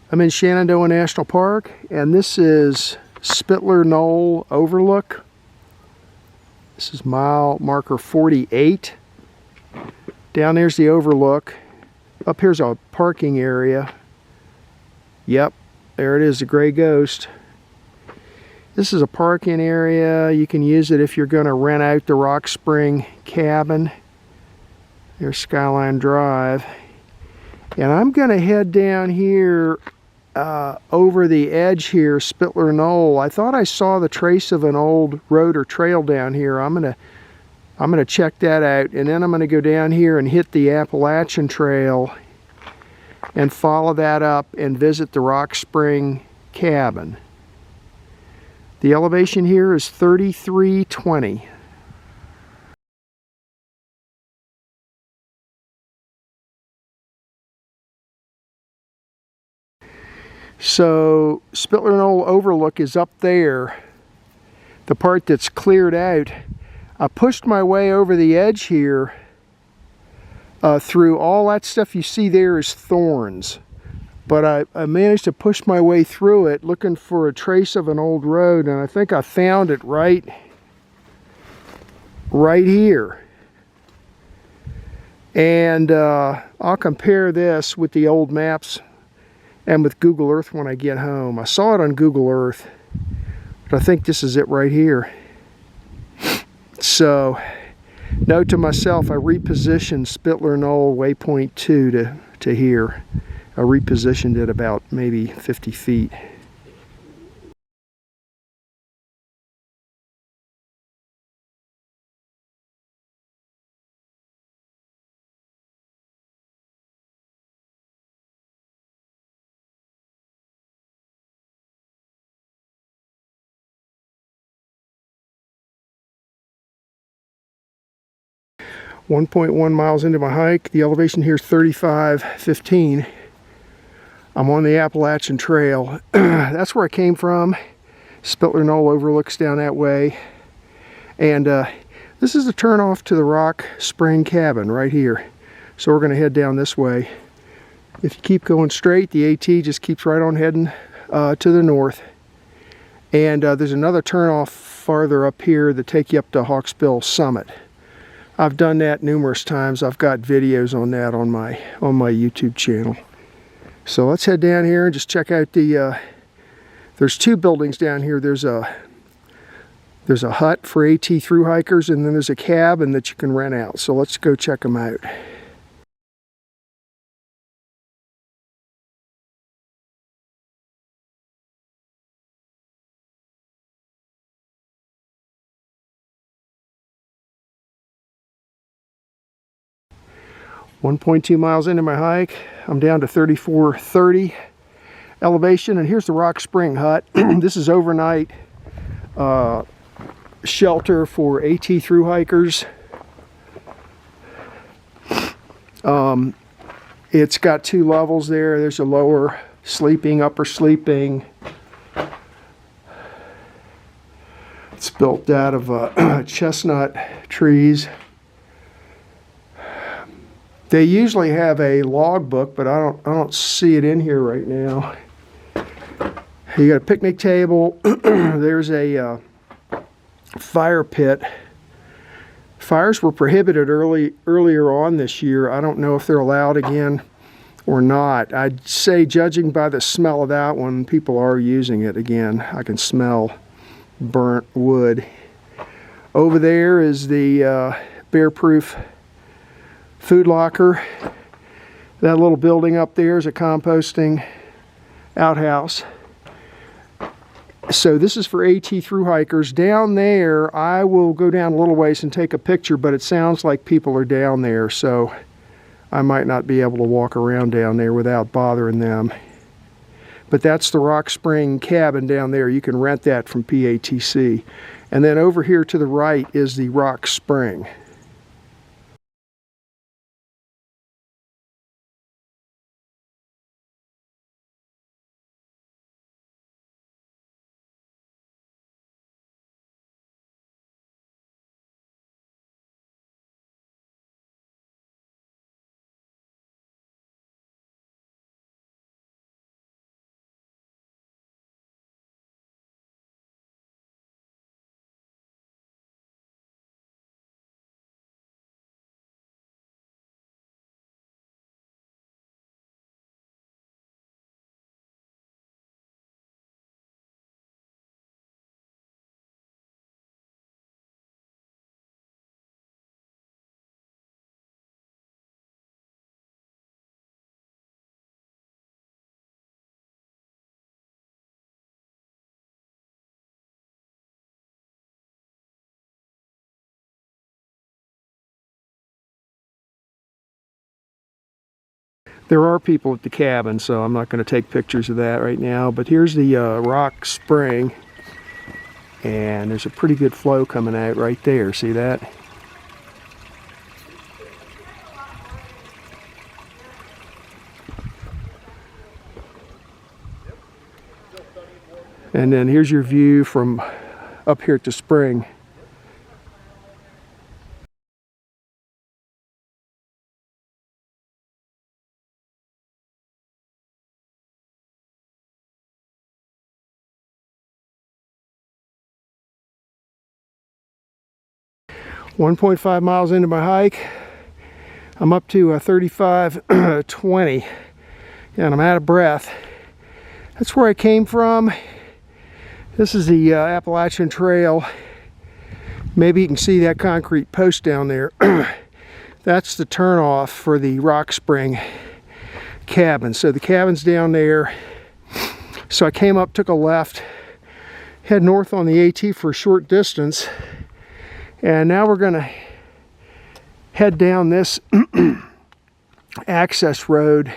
I'm in Shenandoah National Park, and this is Spitler Knoll Overlook. This is mile marker 48. Down there's the overlook. Up here's a parking area. Yep, there it is, the gray ghost. This is a parking area. You can use it if you're going to rent out the Rock Spring cabin. There's Skyline Drive. And I'm going to head down here over the edge here, Spitler Knoll. I thought I saw the trace of an old road or trail down here. I'm gonna check that out, and then I'm gonna go down here and hit the Appalachian Trail and follow that up and visit the Rock Spring cabin. The elevation here is 3320. So Spitler Knoll Overlook is up there, the part that's cleared out. I pushed my way over the edge here through all that stuff you see there is thorns, but I managed to push my way through it looking for a trace of an old road, and I think I found it right here. And I'll compare this with the old maps and with Google Earth when I get home. I saw it on Google Earth, but I think this is it right here. So, note to myself, I repositioned Spitler Knoll waypoint 2 to here. I repositioned it about maybe 50 feet. .1 miles into my hike. The elevation here is 3515. I'm on the Appalachian Trail. That's where I came from. Spitler Knoll overlooks down that way. And this is the turn off to the Rock Spring cabin right here. So we're going to head down this way. If you keep going straight, the AT just keeps right on heading to the north. And there's another turn off farther up here that take you up to Hawksbill Summit. I've done that numerous times. I've got videos on that on my YouTube channel. So let's head down here and just check out the there's two buildings down here. There's a hut for AT thru hikers, and then there's a cabin that you can rent out. So let's go check them out. .2 miles into my hike, I'm down to 3430 elevation, and here's the Rock Spring hut. This is overnight shelter for AT thru hikers. It's got two levels there. There's a lower sleeping, upper sleeping. It's built out of chestnut trees. They usually have a log book, but I don't see it in here right now. You got a picnic table. There's a fire pit. Fires were prohibited earlier on this year. I don't know if they're allowed again or not. I'd say, judging by the smell of that one, people are using it again. I can smell burnt wood. Over there is the bear-proof food locker. That little building up there is a composting outhouse. So this is for AT thru hikers. Down there, I will go down a little ways and take a picture, but it sounds like people are down there, so I might not be able to walk around down there without bothering them. But that's the Rock Spring cabin down there. You can rent that from PATC. And then over here to the right is the Rock Spring. There are people at the cabin, so I'm not going to take pictures of that right now. But here's the rock spring, and there's a pretty good flow coming out right there. See that? And then here's your view from up here at the spring. .5 miles into my hike, I'm up to 35:20, and I'm out of breath. That's where I came from. This is the Appalachian Trail. Maybe you can see that concrete post down there. That's the turnoff for the Rock Spring cabin. So the cabin's down there. So I came up, took a left, head north on the AT for a short distance. And now we're gonna head down this access road.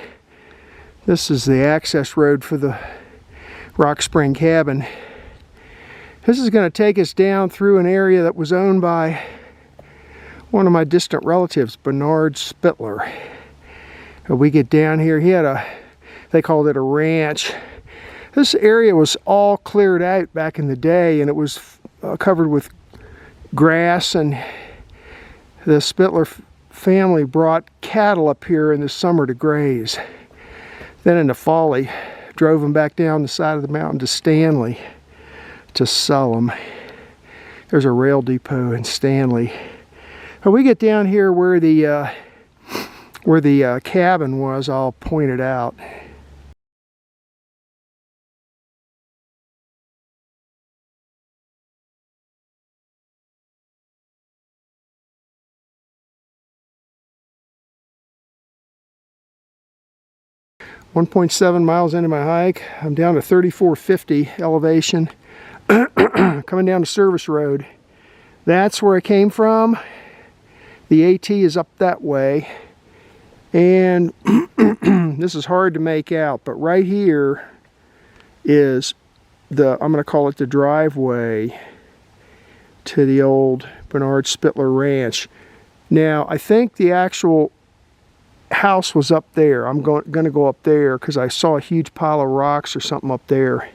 This is the access road for the Rock Spring cabin. This is gonna take us down through an area that was owned by one of my distant relatives, Bernard Spitler. We get down here, he had they called it a ranch. This area was all cleared out back in the day, and it was covered with grass, and the Spitler family brought cattle up here in the summer to graze. Then in the fall, they drove them back down the side of the mountain to Stanley to sell them. There's a rail depot in Stanley. When we get down here where the cabin was, I'll point it out. .7 miles into my hike, I'm down to 3450 elevation, coming down the service road. That's where I came from. The AT is up that way, and this is hard to make out, but right here is I'm going to call it the driveway to the old Bernard Spitler Ranch. Now, I think the actual house was up there. I'm going to go up there because I saw a huge pile of rocks or something up there.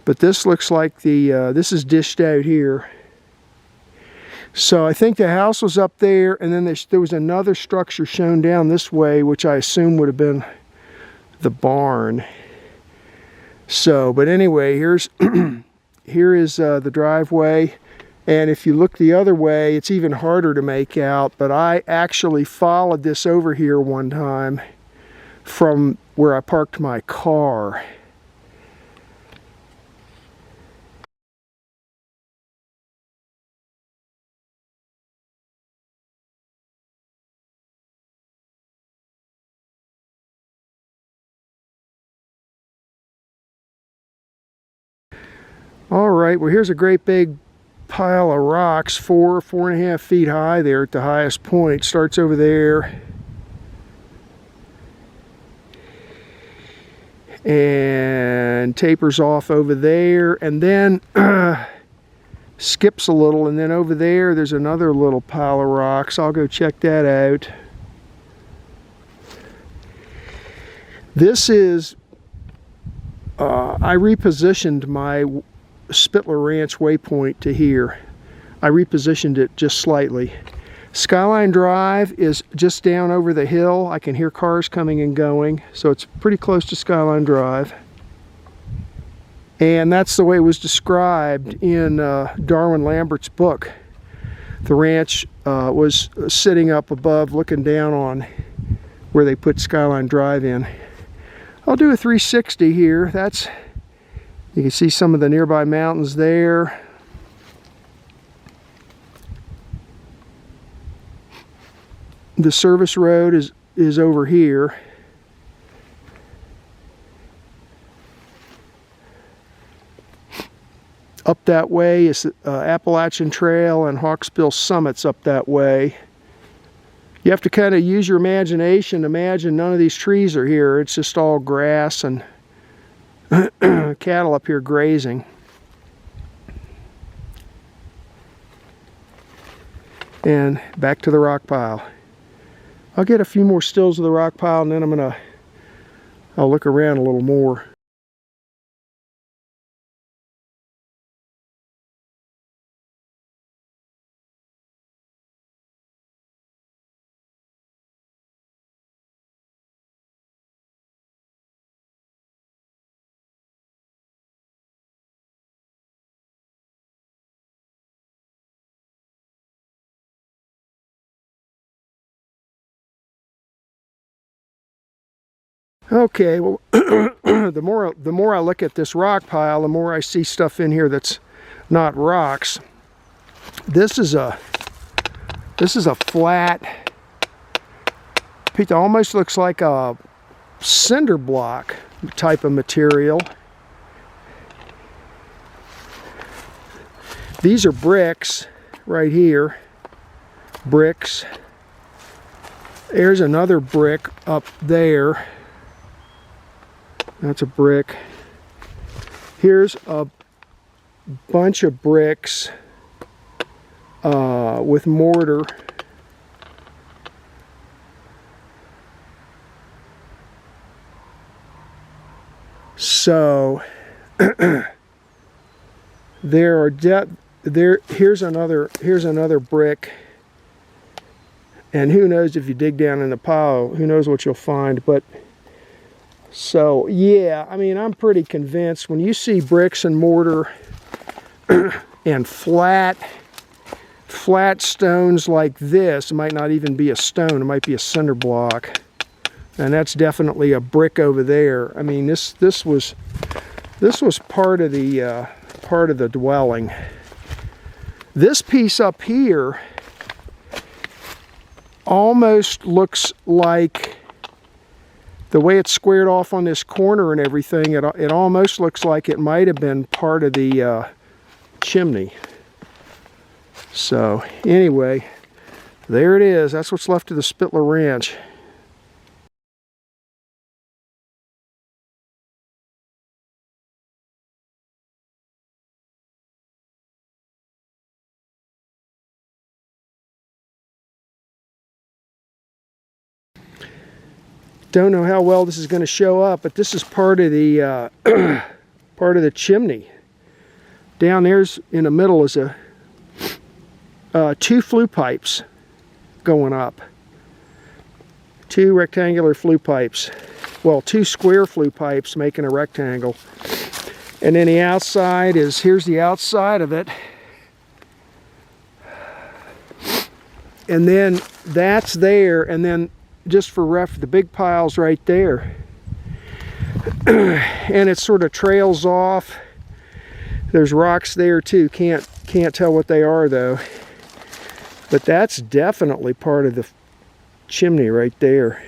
But this looks like this is dished out here. So I think the house was up there, and then there was another structure shown down this way, which I assume would have been the barn. So, but anyway, here is the driveway. And if you look the other way, it's even harder to make out, but I actually followed this over here one time from where I parked my car. All right, well, here's a great big pile of rocks, 4.5 feet high there at the highest point. Starts over there and tapers off over there, and then skips a little, and then over there's another little pile of rocks. I'll go check that out. This is I repositioned my Spitler Ranch waypoint to here. I repositioned it just slightly. Skyline Drive is just down over the hill. I can hear cars coming and going, so it's pretty close to Skyline Drive. And that's the way it was described in Darwin Lambert's book. The ranch was sitting up above, looking down on where they put Skyline Drive in. I'll do a 360 here. You can see some of the nearby mountains there. The service road is over here. Up that way is Appalachian Trail and Hawksbill Summits up that way. You have to kind of use your imagination. Imagine none of these trees are here. It's just all grass and cattle up here grazing. And back to the rock pile. I'll get a few more stills of the rock pile, and then I'll look around a little more. Okay, well, the more I look at this rock pile, the more I see stuff in here that's not rocks. This is a flat, it almost looks like a cinder block type of material. These are bricks right here, bricks. There's another brick up there. That's a brick. Here's a bunch of bricks with mortar. So here's another brick. And who knows, if you dig down in the pile, who knows what you'll find. But so, yeah, I mean, I'm pretty convinced when you see bricks and mortar and flat stones like this, it might not even be a stone, it might be a cinder block. And that's definitely a brick over there. I mean, this was part of the dwelling. This piece up here almost looks like, the way it's squared off on this corner and everything, it almost looks like it might have been part of the chimney. So anyway, there it is. That's what's left of the Spitler Ranch. Don't know how well this is going to show up, but this is part of the part of the chimney. Down there's in the middle is two flue pipes going up. Two rectangular flue pipes. Well, two square flue pipes making a rectangle. And then the outside is, here's the outside of it. And then that's there, and then just for ref, the big pile's right there. And it sort of trails off. There's rocks there too. Can't tell what they are though. But that's definitely part of the chimney right there.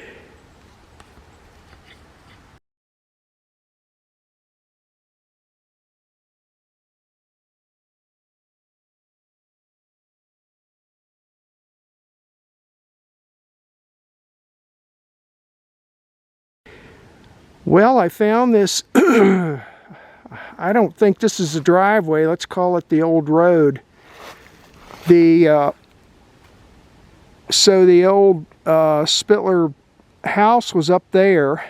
Well, I found this, I don't think this is a driveway, let's call it the old road. So the old Spitler house was up there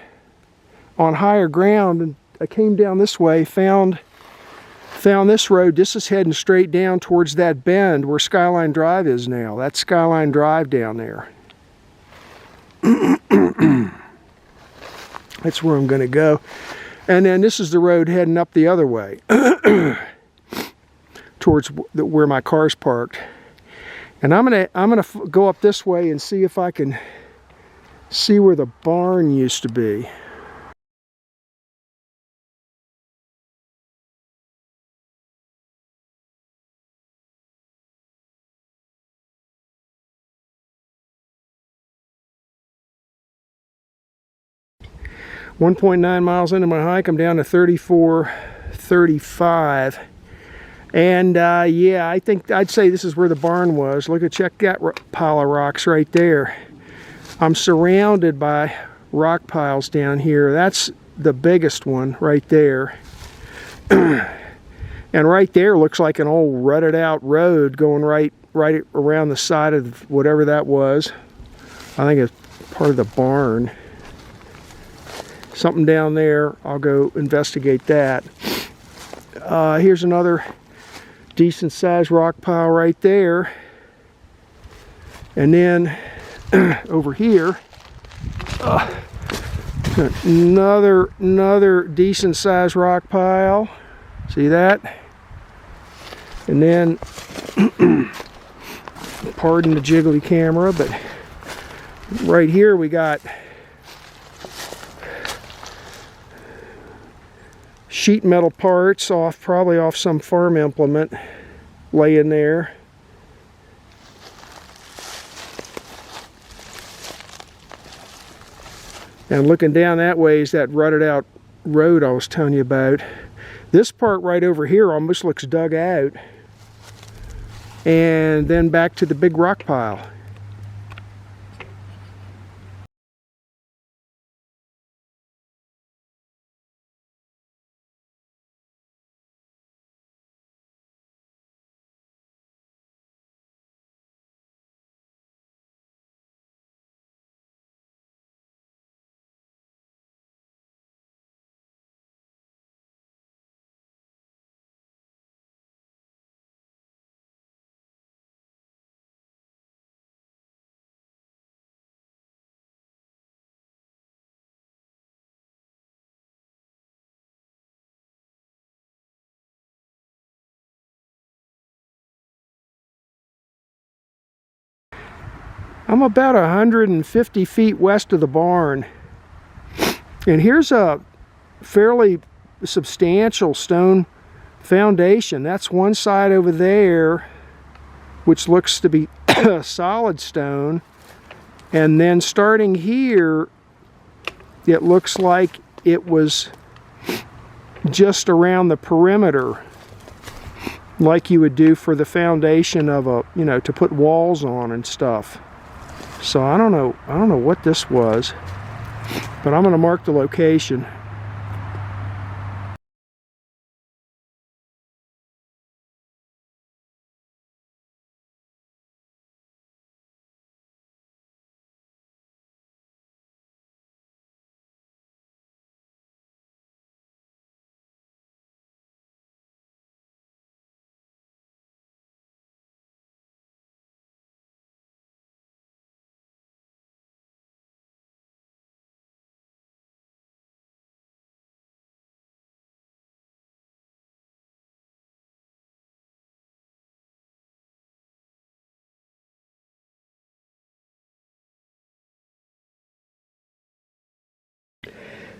on higher ground, and I came down this way, found this road. This is heading straight down towards that bend where Skyline Drive is now. That's Skyline Drive down there. That's where I'm going to go. And then this is the road heading up the other way towards where my car's parked. And I'm gonna go up this way and see if I can see where the barn used to be. .9 miles into my hike, I'm down to 34:35, and yeah, I think I'd say this is where the barn was. Check that pile of rocks right there. I'm surrounded by rock piles down here. That's the biggest one right there. And right there looks like an old rutted out road going right around the side of whatever that was. I think it's part of the barn. Something down there. I'll go investigate that. Here's another decent sized rock pile right there. And then over here, another decent sized rock pile. See that? And then, pardon the jiggly camera, but right here we got sheet metal parts probably off some farm implement laying there. And looking down that way is that rutted out road I was telling you about. This part right over here almost looks dug out. And then back to the big rock pile. I'm about 150 feet west of the barn. And here's a fairly substantial stone foundation. That's one side over there, which looks to be solid stone. And then starting here, it looks like it was just around the perimeter, like you would do for the foundation of a, to put walls on and stuff. So I don't know what this was, but I'm going to mark the location.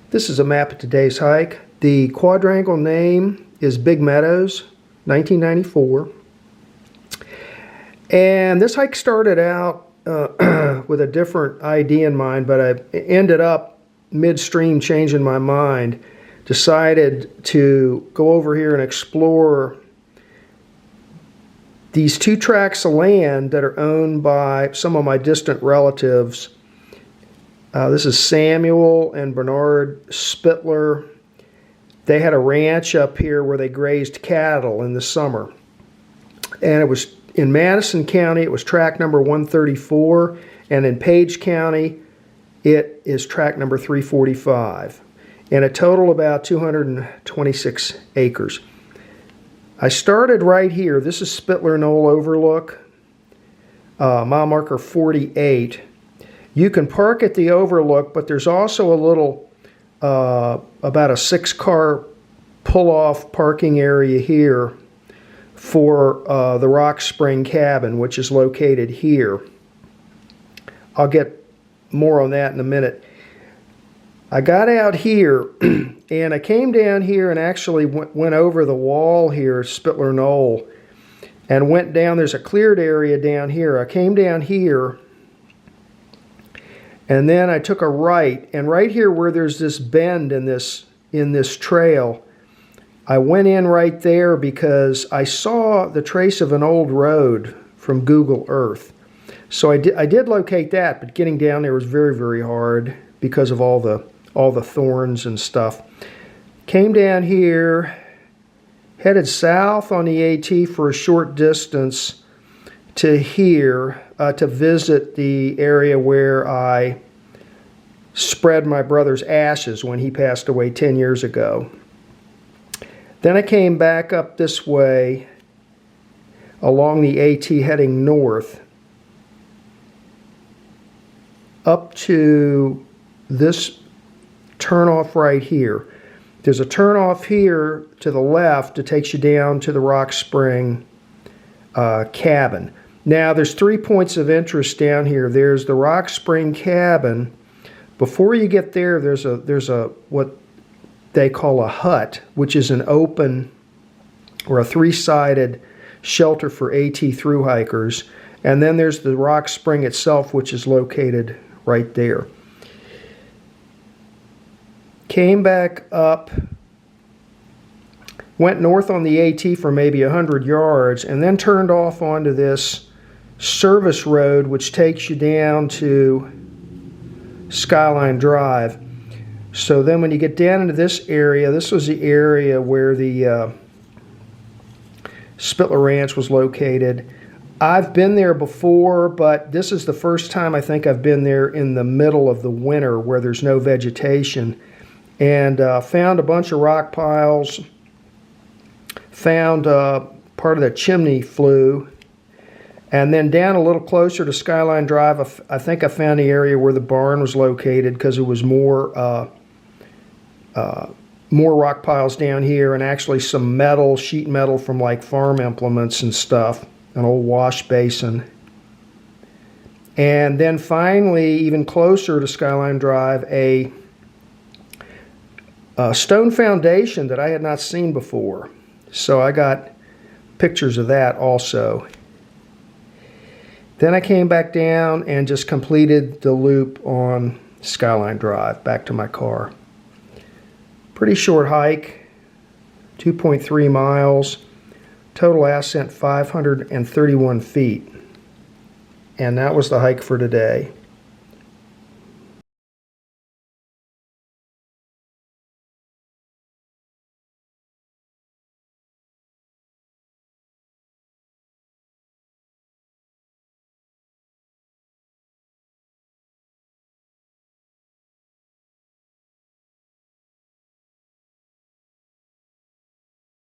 This is a map of today's hike. The quadrangle name is Big Meadows, 1994. And this hike started out with a different idea in mind, but I ended up midstream changing my mind. Decided to go over here and explore these two tracts of land that are owned by some of my distant relatives. This is Samuel and Bernard Spitler. They had a ranch up here where they grazed cattle in the summer. And it was in Madison County, it was tract number 134. And in Page County, it is tract number 345. And a total about 226 acres. I started right here. This is Spitler Knoll Overlook, mile marker 48. You can park at the overlook, but there's also a little, about a 6-car pull-off parking area here for the Rock Spring Cabin, which is located here. I'll get more on that in a minute. I got out here, and I came down here and actually went over the wall here, Spitler Knoll, and went down. There's a cleared area down here. I came down here, and then I took a right, and right here where there's this bend in this trail, I went in right there because I saw the trace of an old road from Google Earth. So I did locate that, but getting down there was very, very hard because of all the thorns and stuff. Came down here, headed south on the AT for a short distance to here to visit the area where I spread my brother's ashes when he passed away 10 years ago. Then I came back up this way along the AT heading north up to this turnoff right here. There's a turnoff here to the left that takes you down to the Rock Spring cabin. Now there's 3 points of interest down here. There's the Rock Spring cabin. Before you get there, there's a what they call a hut, which is an open or a three-sided shelter for AT thru hikers. And then there's the Rock Spring itself, which is located right there. Came back up, went north on the AT for maybe 100 yards, and then turned off onto this service road, which takes you down to Skyline Drive. So then when you get down into this area, this was the area where the Spitler Ranch was located. I've been there before, but this is the first time I think I've been there in the middle of the winter where there's no vegetation. And found a bunch of rock piles, found part of the chimney flue, and then down a little closer to Skyline Drive, I think I found the area where the barn was located because it was more rock piles down here and actually some metal, sheet metal from like farm implements and stuff, an old wash basin. And then finally, even closer to Skyline Drive, a stone foundation that I had not seen before. So I got pictures of that also. Then I came back down and just completed the loop on Skyline Drive back to my car. Pretty short hike, 2.3 miles, total ascent 531 feet. And that was the hike for today.